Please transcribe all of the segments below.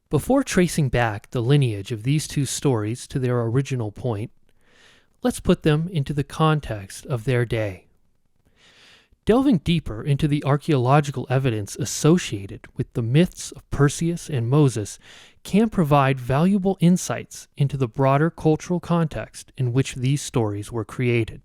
Before tracing back the lineage of these two stories to their original point, let's put them into the context of their day. Delving deeper into the archaeological evidence associated with the myths of Perseus and Moses can provide valuable insights into the broader cultural context in which these stories were created.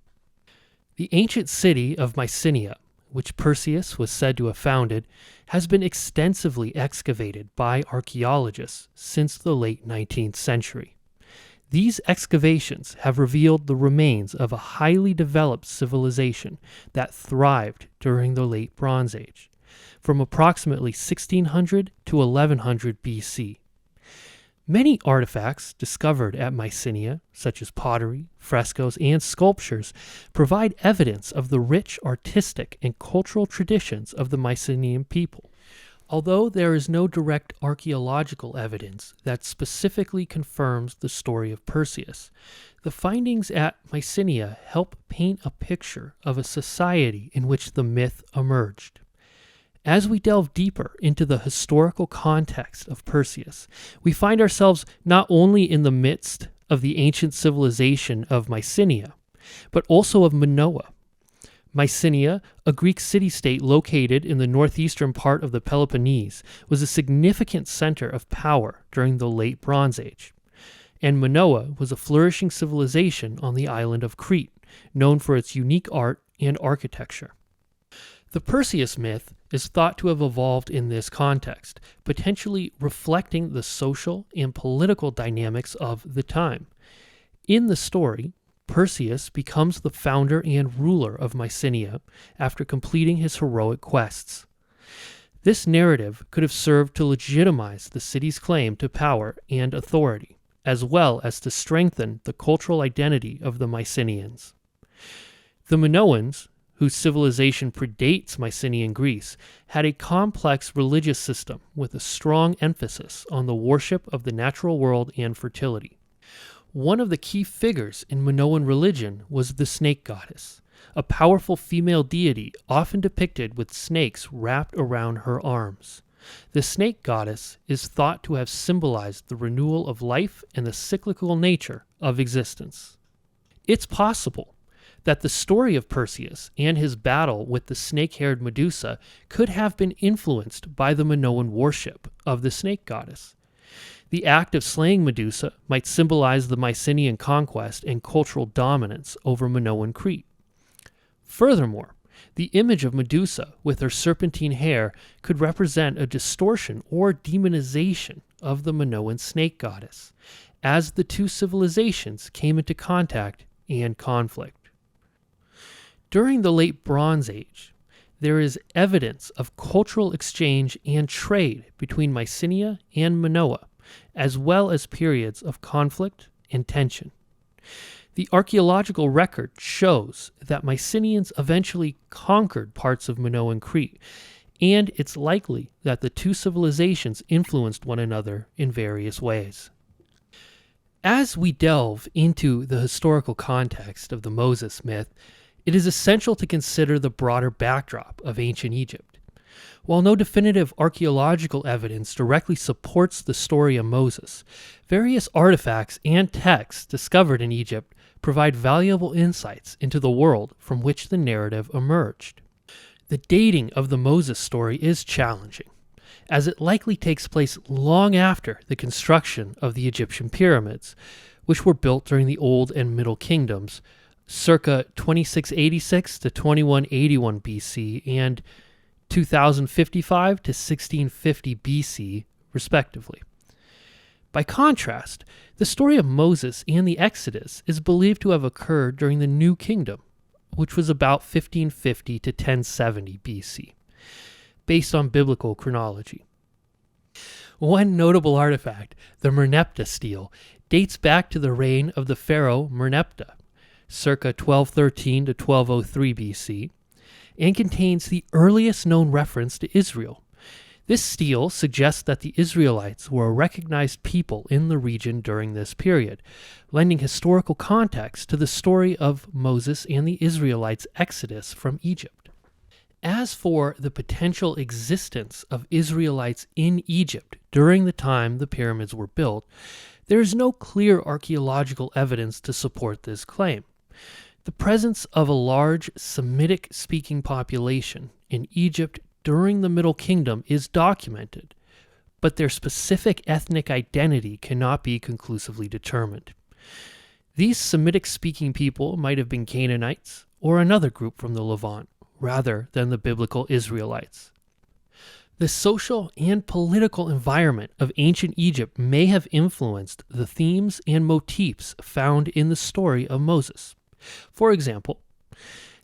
The ancient city of Mycenae, which Perseus was said to have founded, has been extensively excavated by archaeologists since the late 19th century. These excavations have revealed the remains of a highly developed civilization that thrived during the Late Bronze Age, from approximately 1600 to 1100 BC. Many artifacts discovered at Mycenae, such as pottery, frescoes, and sculptures, provide evidence of the rich artistic and cultural traditions of the Mycenaean people. Although there is no direct archaeological evidence that specifically confirms the story of Perseus, the findings at Mycenae help paint a picture of a society in which the myth emerged. As we delve deeper into the historical context of Perseus, we find ourselves not only in the midst of the ancient civilization of Mycenae, but also of Minoa. Mycenae, a Greek city-state located in the northeastern part of the Peloponnese, was a significant center of power during the Late Bronze Age. And Minoa was a flourishing civilization on the island of Crete, known for its unique art and architecture. The Perseus myth is thought to have evolved in this context, potentially reflecting the social and political dynamics of the time. In the story, Perseus becomes the founder and ruler of Mycenae after completing his heroic quests. This narrative could have served to legitimize the city's claim to power and authority, as well as to strengthen the cultural identity of the Mycenaeans. The Minoans, whose civilization predates Mycenaean Greece, had a complex religious system with a strong emphasis on the worship of the natural world and fertility. One of the key figures in Minoan religion was the snake goddess, a powerful female deity often depicted with snakes wrapped around her arms. The snake goddess is thought to have symbolized the renewal of life and the cyclical nature of existence. It's possible that the story of Perseus and his battle with the snake-haired Medusa could have been influenced by the Minoan worship of the snake goddess. The act of slaying Medusa might symbolize the Mycenaean conquest and cultural dominance over Minoan Crete. Furthermore, the image of Medusa with her serpentine hair could represent a distortion or demonization of the Minoan snake goddess, as the two civilizations came into contact and conflict. During the Late Bronze Age, there is evidence of cultural exchange and trade between Mycenae and Minoa, as well as periods of conflict and tension. The archaeological record shows that Mycenaeans eventually conquered parts of Minoan Crete, and it's likely that the two civilizations influenced one another in various ways. As we delve into the historical context of the Moses myth, it is essential to consider the broader backdrop of ancient Egypt. While no definitive archaeological evidence directly supports the story of Moses, various artifacts and texts discovered in Egypt provide valuable insights into the world from which the narrative emerged. The dating of the Moses story is challenging, as it likely takes place long after the construction of the Egyptian pyramids, which were built during the Old and Middle Kingdoms, circa 2686 to 2181 BC and 2055 to 1650 BC, respectively. By contrast, the story of Moses and the Exodus is believed to have occurred during the New Kingdom, which was about 1550 to 1070 BC, based on biblical chronology. One notable artifact, the Merneptah stele, dates back to the reign of the pharaoh Merneptah, circa 1213 to 1203 BC, and contains the earliest known reference to Israel. This stele suggests that the Israelites were a recognized people in the region during this period, lending historical context to the story of Moses and the Israelites' exodus from Egypt. As for the potential existence of Israelites in Egypt during the time the pyramids were built, there is no clear archaeological evidence to support this claim. The presence of a large Semitic-speaking population in Egypt during the Middle Kingdom is documented, but their specific ethnic identity cannot be conclusively determined. These Semitic-speaking people might have been Canaanites or another group from the Levant, rather than the biblical Israelites. The social and political environment of ancient Egypt may have influenced the themes and motifs found in the story of Moses. For example,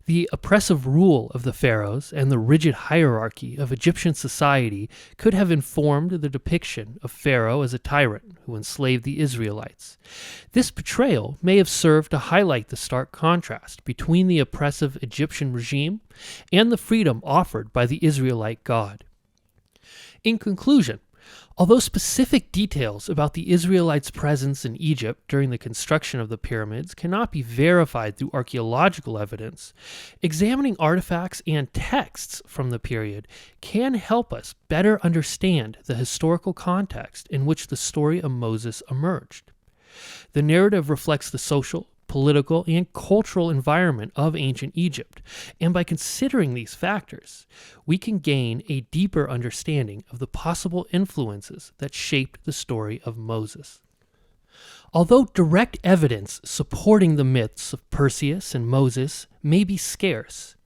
the oppressive rule of the pharaohs and the rigid hierarchy of Egyptian society could have informed the depiction of Pharaoh as a tyrant who enslaved the Israelites. This portrayal may have served to highlight the stark contrast between the oppressive Egyptian regime and the freedom offered by the Israelite God. In conclusion, although specific details about the Israelites' presence in Egypt during the construction of the pyramids cannot be verified through archaeological evidence, examining artifacts and texts from the period can help us better understand the historical context in which the story of Moses emerged. The narrative reflects the social, political, and cultural environment of ancient Egypt, and by considering these factors, we can gain a deeper understanding of the possible influences that shaped the story of Moses. Although direct evidence supporting the myths of Perseus and Moses may be scarce,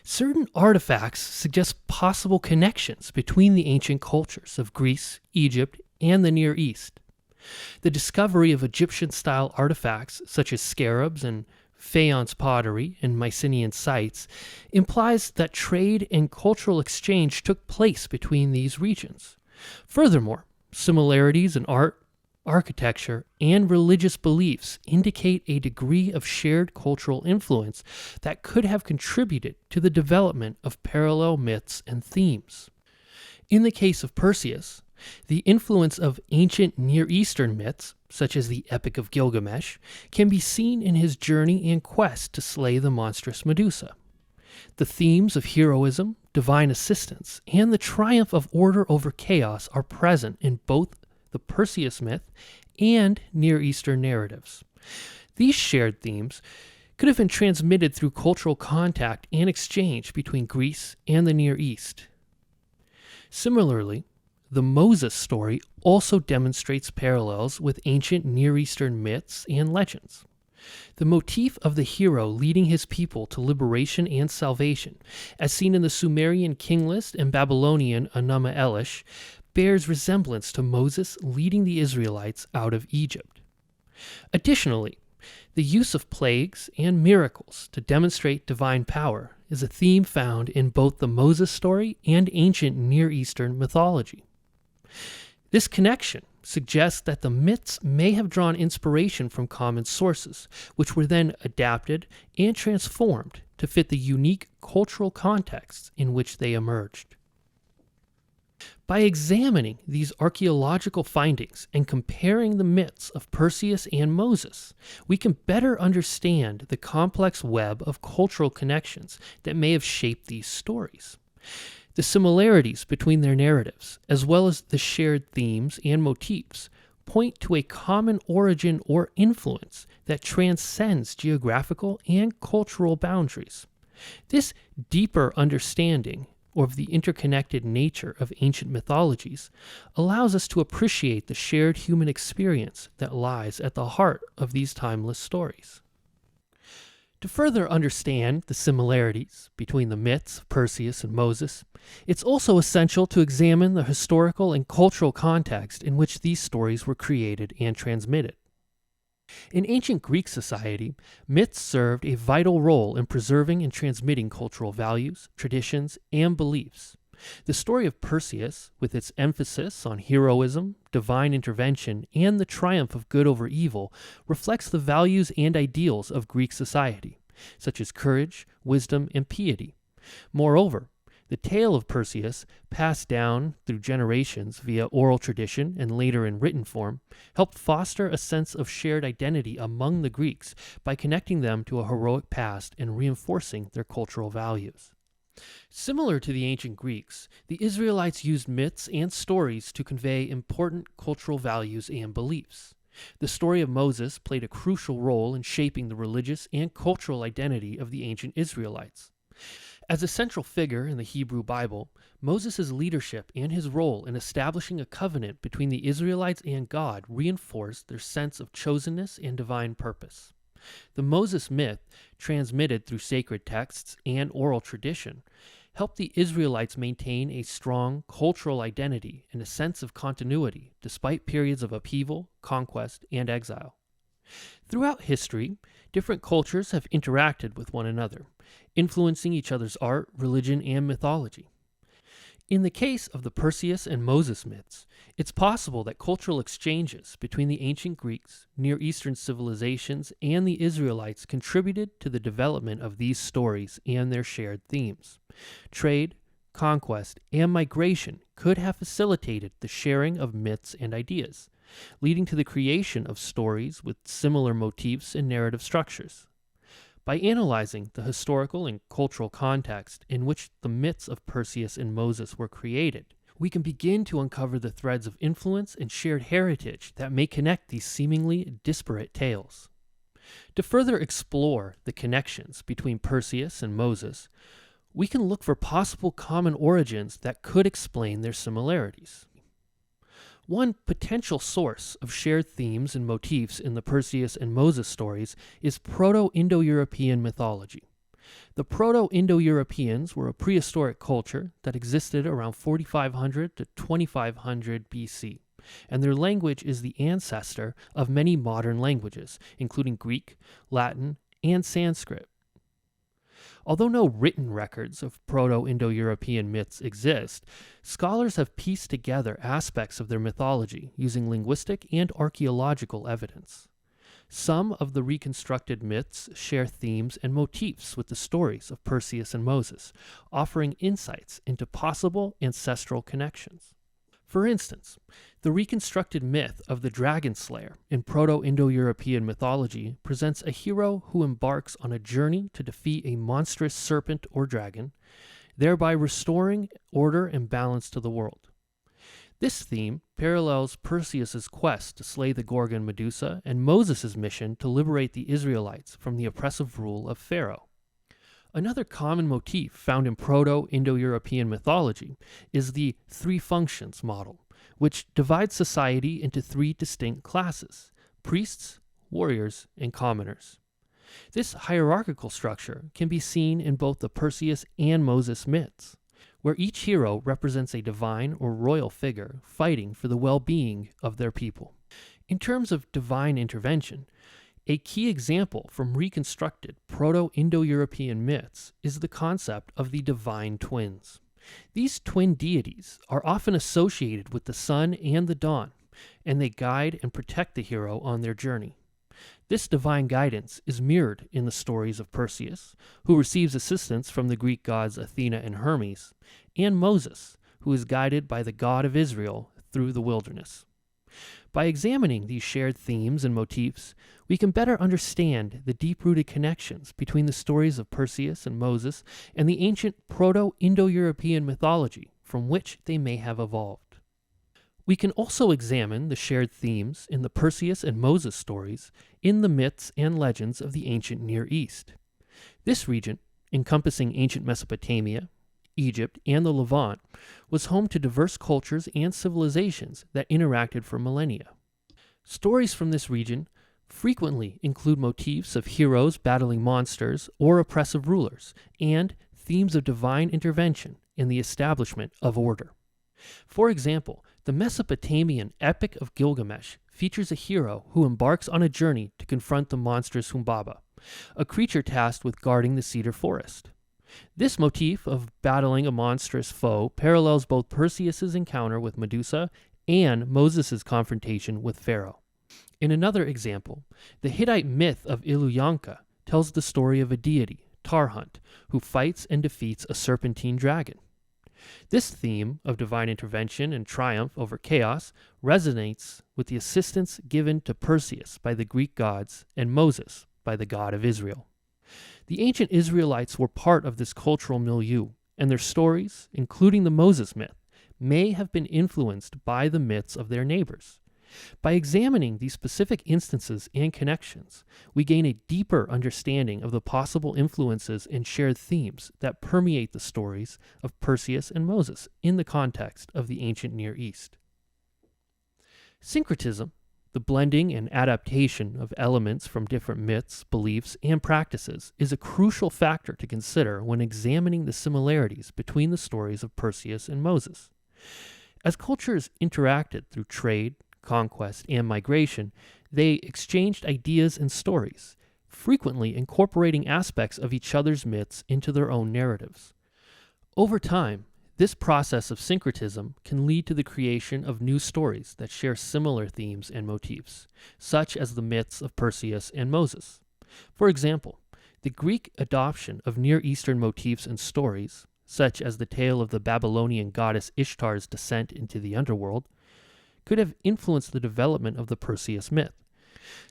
certain artifacts suggest possible connections between the ancient cultures of Greece, Egypt, and the Near East. The discovery of Egyptian-style artifacts such as scarabs and faience pottery in Mycenaean sites implies that trade and cultural exchange took place between these regions. Furthermore, similarities in art, architecture, and religious beliefs indicate a degree of shared cultural influence that could have contributed to the development of parallel myths and themes. In the case of Perseus, the influence of ancient Near Eastern myths, such as the Epic of Gilgamesh, can be seen in his journey and quest to slay the monstrous Medusa. The themes of heroism, divine assistance, and the triumph of order over chaos are present in both the Perseus myth and Near Eastern narratives. These shared themes could have been transmitted through cultural contact and exchange between Greece and the Near East. Similarly, the Moses story also demonstrates parallels with ancient Near Eastern myths and legends. The motif of the hero leading his people to liberation and salvation, as seen in the Sumerian king list and Babylonian Enuma Elish, bears resemblance to Moses leading the Israelites out of Egypt. Additionally, the use of plagues and miracles to demonstrate divine power is a theme found in both the Moses story and ancient Near Eastern mythology. This connection suggests that the myths may have drawn inspiration from common sources, which were then adapted and transformed to fit the unique cultural contexts in which they emerged. By examining these archaeological findings and comparing the myths of Perseus and Moses, we can better understand the complex web of cultural connections that may have shaped these stories. The similarities between their narratives, as well as the shared themes and motifs, point to a common origin or influence that transcends geographical and cultural boundaries. This deeper understanding of the interconnected nature of ancient mythologies allows us to appreciate the shared human experience that lies at the heart of these timeless stories. To further understand the similarities between the myths of Perseus and Moses, it's also essential to examine the historical and cultural context in which these stories were created and transmitted. In ancient Greek society, myths served a vital role in preserving and transmitting cultural values, traditions, and beliefs. The story of Perseus, with its emphasis on heroism, divine intervention, and the triumph of good over evil, reflects the values and ideals of Greek society, such as courage, wisdom, and piety. Moreover, the tale of Perseus, passed down through generations via oral tradition and later in written form, helped foster a sense of shared identity among the Greeks by connecting them to a heroic past and reinforcing their cultural values. Similar to the ancient Greeks, the Israelites used myths and stories to convey important cultural values and beliefs. The story of Moses played a crucial role in shaping the religious and cultural identity of the ancient Israelites. As a central figure in the Hebrew Bible, Moses' leadership and his role in establishing a covenant between the Israelites and God reinforced their sense of chosenness and divine purpose. The Moses myth, transmitted through sacred texts and oral tradition, helped the Israelites maintain a strong cultural identity and a sense of continuity despite periods of upheaval, conquest, and exile. Throughout history, different cultures have interacted with one another, influencing each other's art, religion, and mythology. In the case of the Perseus and Moses myths, it's possible that cultural exchanges between the ancient Greeks, Near Eastern civilizations, and the Israelites contributed to the development of these stories and their shared themes. Trade, conquest, and migration could have facilitated the sharing of myths and ideas, leading to the creation of stories with similar motifs and narrative structures. By analyzing the historical and cultural context in which the myths of Perseus and Moses were created, we can begin to uncover the threads of influence and shared heritage that may connect these seemingly disparate tales. To further explore the connections between Perseus and Moses, we can look for possible common origins that could explain their similarities. One potential source of shared themes and motifs in the Perseus and Moses stories is Proto-Indo-European mythology. The Proto-Indo-Europeans were a prehistoric culture that existed around 4500 to 2500 BC, and their language is the ancestor of many modern languages, including Greek, Latin, and Sanskrit. Although no written records of Proto-Indo-European myths exist, scholars have pieced together aspects of their mythology using linguistic and archaeological evidence. Some of the reconstructed myths share themes and motifs with the stories of Perseus and Moses, offering insights into possible ancestral connections. For instance, the reconstructed myth of the dragon slayer in Proto-Indo-European mythology presents a hero who embarks on a journey to defeat a monstrous serpent or dragon, thereby restoring order and balance to the world. This theme parallels Perseus' quest to slay the Gorgon Medusa and Moses' mission to liberate the Israelites from the oppressive rule of Pharaoh. Another common motif found in Proto-Indo-European mythology is the three functions model, which divides society into three distinct classes: priests, warriors, and commoners. This hierarchical structure can be seen in both the Perseus and Moses myths, where each hero represents a divine or royal figure fighting for the well-being of their people. In terms of divine intervention, a key example from reconstructed Proto-Indo-European myths is the concept of the divine twins. These twin deities are often associated with the sun and the dawn, and they guide and protect the hero on their journey. This divine guidance is mirrored in the stories of Perseus, who receives assistance from the Greek gods Athena and Hermes, and Moses, who is guided by the God of Israel through the wilderness. By examining these shared themes and motifs, we can better understand the deep-rooted connections between the stories of Perseus and Moses and the ancient Proto-Indo-European mythology from which they may have evolved. We can also examine the shared themes in the Perseus and Moses stories in the myths and legends of the ancient Near East. This region, encompassing ancient Mesopotamia, Egypt, and the Levant, was home to diverse cultures and civilizations that interacted for millennia. Stories from this region frequently include motifs of heroes battling monsters or oppressive rulers, and themes of divine intervention in the establishment of order. For example, the Mesopotamian Epic of Gilgamesh features a hero who embarks on a journey to confront the monstrous Humbaba, a creature tasked with guarding the cedar forest. This motif of battling a monstrous foe parallels both Perseus' encounter with Medusa and Moses' confrontation with Pharaoh. In another example, the Hittite myth of Illuyanka tells the story of a deity, Tarhunt, who fights and defeats a serpentine dragon. This theme of divine intervention and triumph over chaos resonates with the assistance given to Perseus by the Greek gods and Moses by the God of Israel. The ancient Israelites were part of this cultural milieu, and their stories, including the Moses myth, may have been influenced by the myths of their neighbors. By examining these specific instances and connections, we gain a deeper understanding of the possible influences and shared themes that permeate the stories of Perseus and Moses in the context of the ancient Near East. Syncretism, the blending and adaptation of elements from different myths, beliefs, and practices, is a crucial factor to consider when examining the similarities between the stories of Perseus and Moses. As cultures interacted through trade, conquest, and migration, they exchanged ideas and stories, frequently incorporating aspects of each other's myths into their own narratives. Over time, this process of syncretism can lead to the creation of new stories that share similar themes and motifs, such as the myths of Perseus and Moses. For example, the Greek adoption of Near Eastern motifs and stories, such as the tale of the Babylonian goddess Ishtar's descent into the underworld, could have influenced the development of the Perseus myth.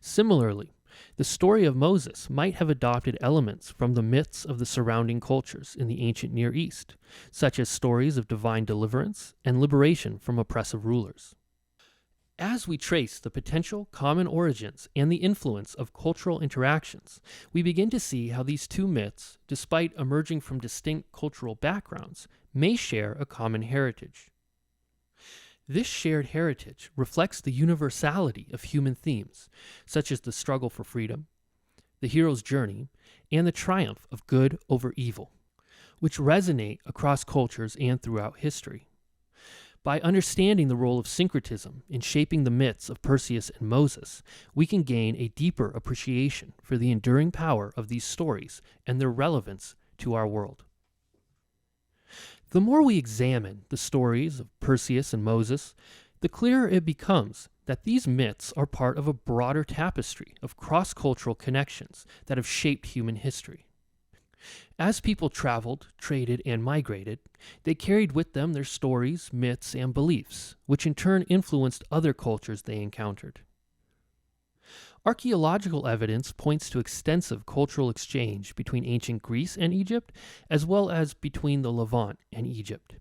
Similarly, the story of Moses might have adopted elements from the myths of the surrounding cultures in the ancient Near East, such as stories of divine deliverance and liberation from oppressive rulers. As we trace the potential common origins and the influence of cultural interactions, we begin to see how these two myths, despite emerging from distinct cultural backgrounds, may share a common heritage. This shared heritage reflects the universality of human themes, such as the struggle for freedom, the hero's journey, and the triumph of good over evil, which resonate across cultures and throughout history. By understanding the role of syncretism in shaping the myths of Perseus and Moses, we can gain a deeper appreciation for the enduring power of these stories and their relevance to our world. The more we examine the stories of Perseus and Moses, the clearer it becomes that these myths are part of a broader tapestry of cross-cultural connections that have shaped human history. As people traveled, traded, and migrated, they carried with them their stories, myths, and beliefs, which in turn influenced other cultures they encountered. Archaeological evidence points to extensive cultural exchange between ancient Greece and Egypt, as well as between the Levant and Egypt.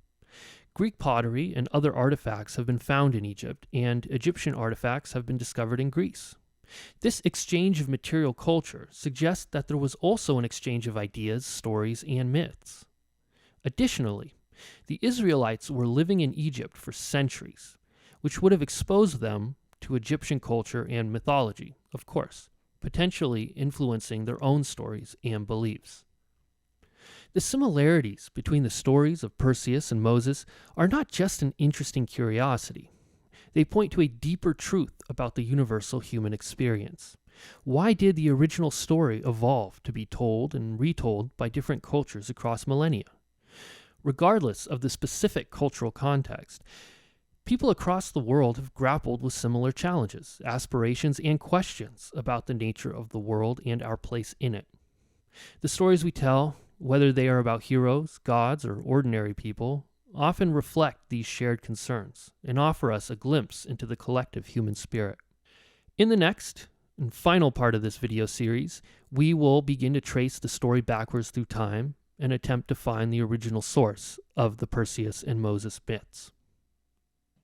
Greek pottery and other artifacts have been found in Egypt, and Egyptian artifacts have been discovered in Greece. This exchange of material culture suggests that there was also an exchange of ideas, stories, and myths. Additionally, the Israelites were living in Egypt for centuries, which would have exposed them to Egyptian culture and mythology, of course, potentially influencing their own stories and beliefs. The similarities between the stories of Perseus and Moses are not just an interesting curiosity. They point to a deeper truth about the universal human experience. Why did the original story evolve to be told and retold by different cultures across millennia? Regardless of the specific cultural context, people across the world have grappled with similar challenges, aspirations, and questions about the nature of the world and our place in it. The stories we tell, whether they are about heroes, gods, or ordinary people, often reflect these shared concerns and offer us a glimpse into the collective human spirit. In the next and final part of this video series, we will begin to trace the story backwards through time and attempt to find the original source of the Perseus and Moses myths.